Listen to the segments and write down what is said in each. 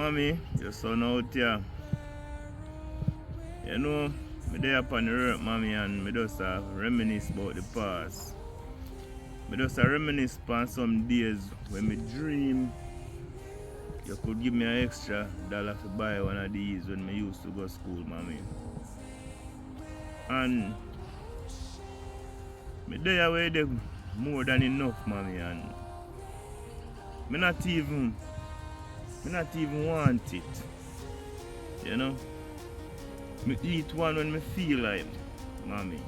mommy, your son out here. You know, me there upon the work, mommy, and me just reminisce about the past. Me just reminisce upon some days when me dream you could give me an extra dollar to buy one of these when me used to go to school, mommy. And me there with them more than enough, mommy, and me not even want it. You know? Me eat one when me feel like, mommy.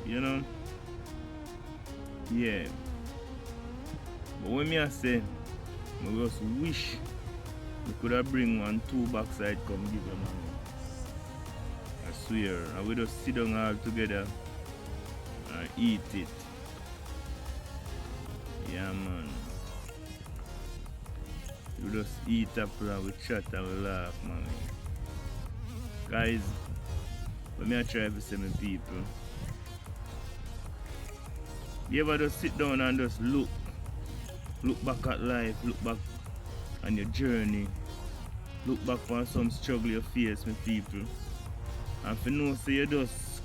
You know? Yeah. But when me I say, I just wish we could have bring 2 backside come give you, mommy. I swear. And we just sit down all together and eat it. Yeah, man. We just eat up and we chat and we laugh, mommy. Guys, let me try to say my people. You ever just sit down and just look back at life, look back on your journey, look back on some struggle you face with people, and if you know so you just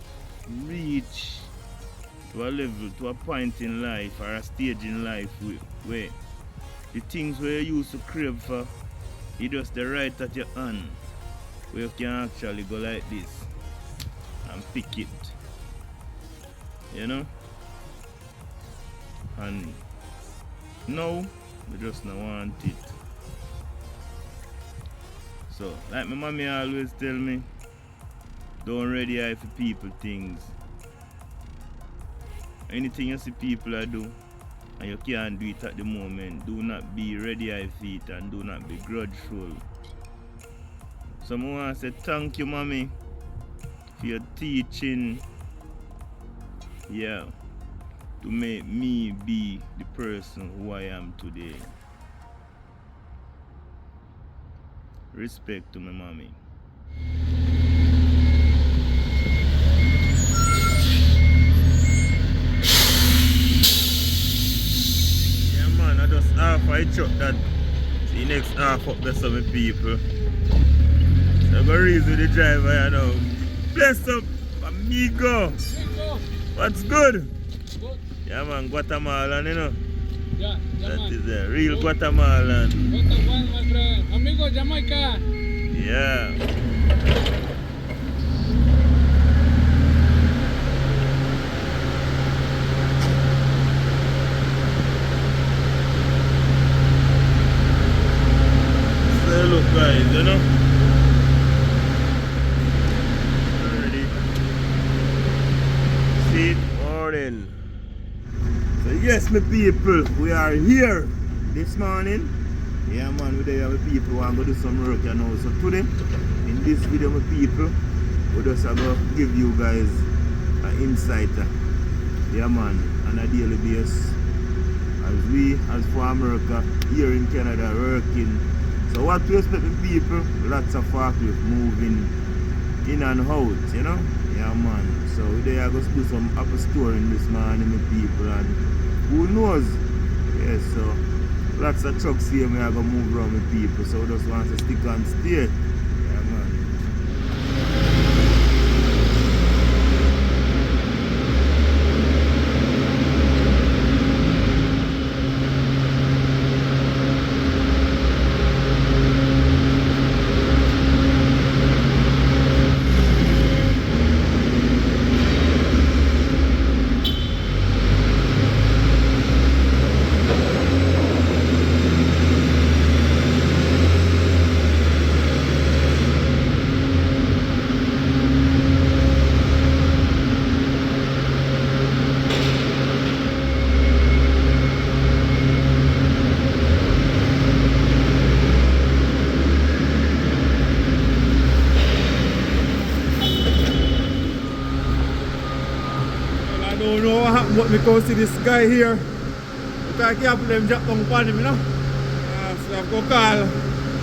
reach to a level, to a point in life or a stage in life where the things where you used to crave for, you just the right at your hand, where you can actually go like this and pick it, you know? And now, we just don't want it. So, like my mommy always tell me, don't ready eye for people things. Anything you see people are do, and you can't do it at the moment, do not be ready eye for it and do not be grudgeful. So I want to say thank you, mommy, for your teaching. Yeah. To make me be the person who I am today. Respect to my mommy. Yeah, man, I just half I chuck that. The next half up there some people. So I go reason with the driver, you know. Bless up, amigo. What's good? Yeah, man, Guatemalan, you know. Yeah, that man. Is a real Guatemalan. Guatemalan, my friend. Amigo, Jamaica. Yeah. So look, guys, you know. Ready. See, Odane. So yes, my people, we are here this morning. Yeah, man, we there with people who want to do some work, you know. So today, in this video, my people, we just going to give you guys an insight. Yeah, man, on a daily basis. As we, as for America, here in Canada, working. So what we expect the people, lots of forklift moving in and out, you know. Yeah, man. So we there going to do some apple storing this morning, my people, and who knows? Yeah, so lots of trucks here, we are going to move around with people, so we just want to stick and stay. Yeah, man. I don't know what happened, but because see this guy here, because I can't put them drop down upon him, you know. So I have to call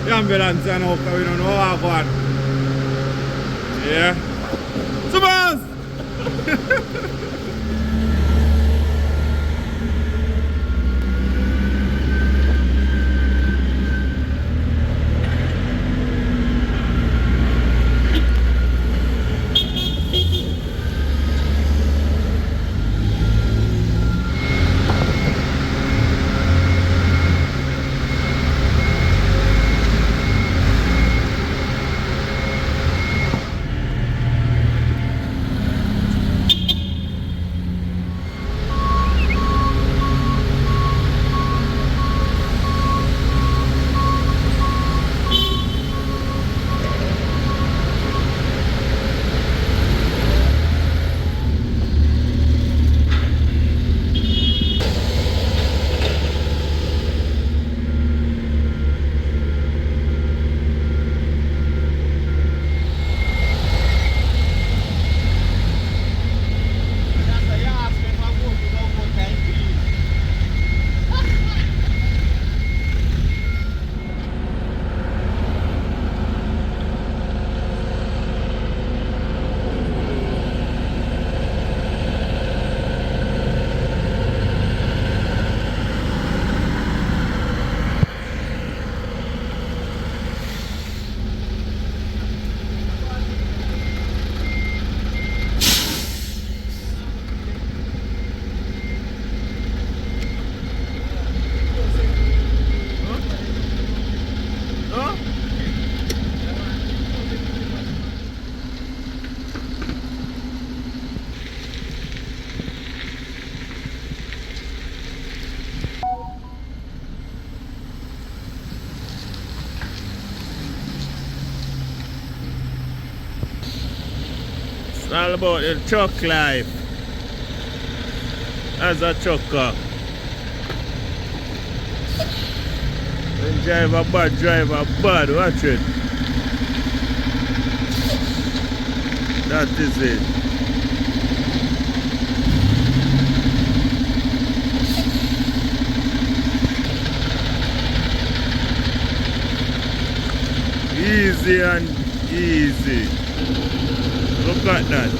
the ambulance and hope we don't know what happened. Yeah. Subas! It's all about the truck life. As a trucker. When driver bad, watch it. That is it. Easy and easy. Look at that.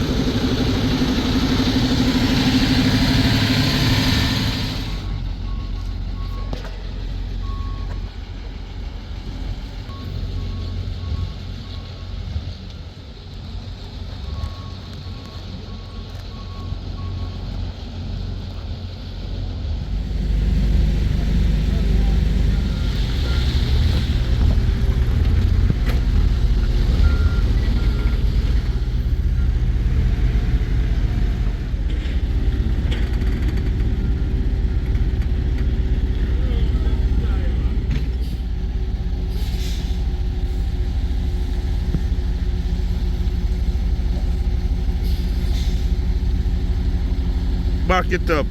Back it up.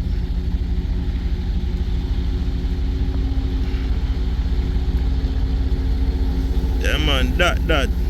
Yeah man, that. That's it.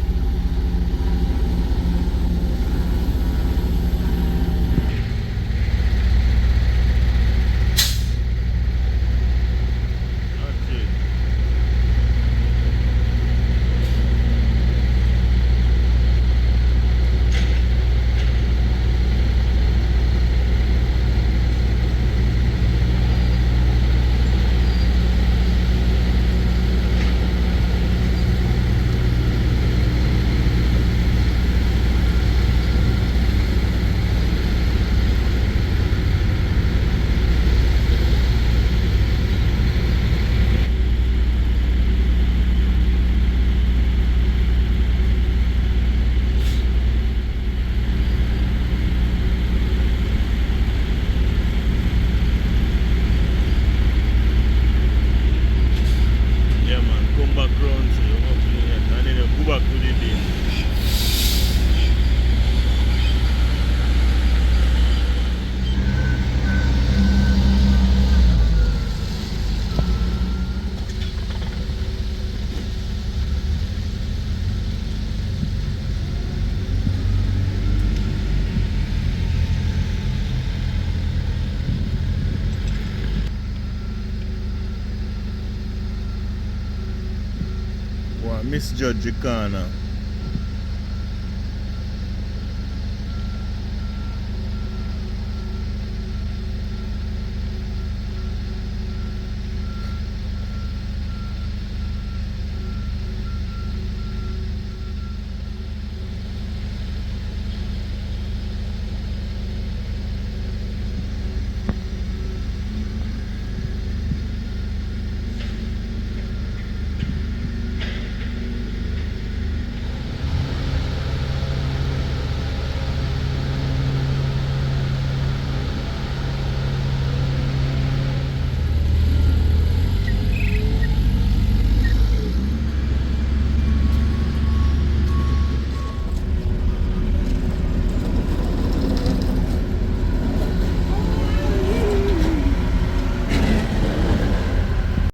Misjudge the corner.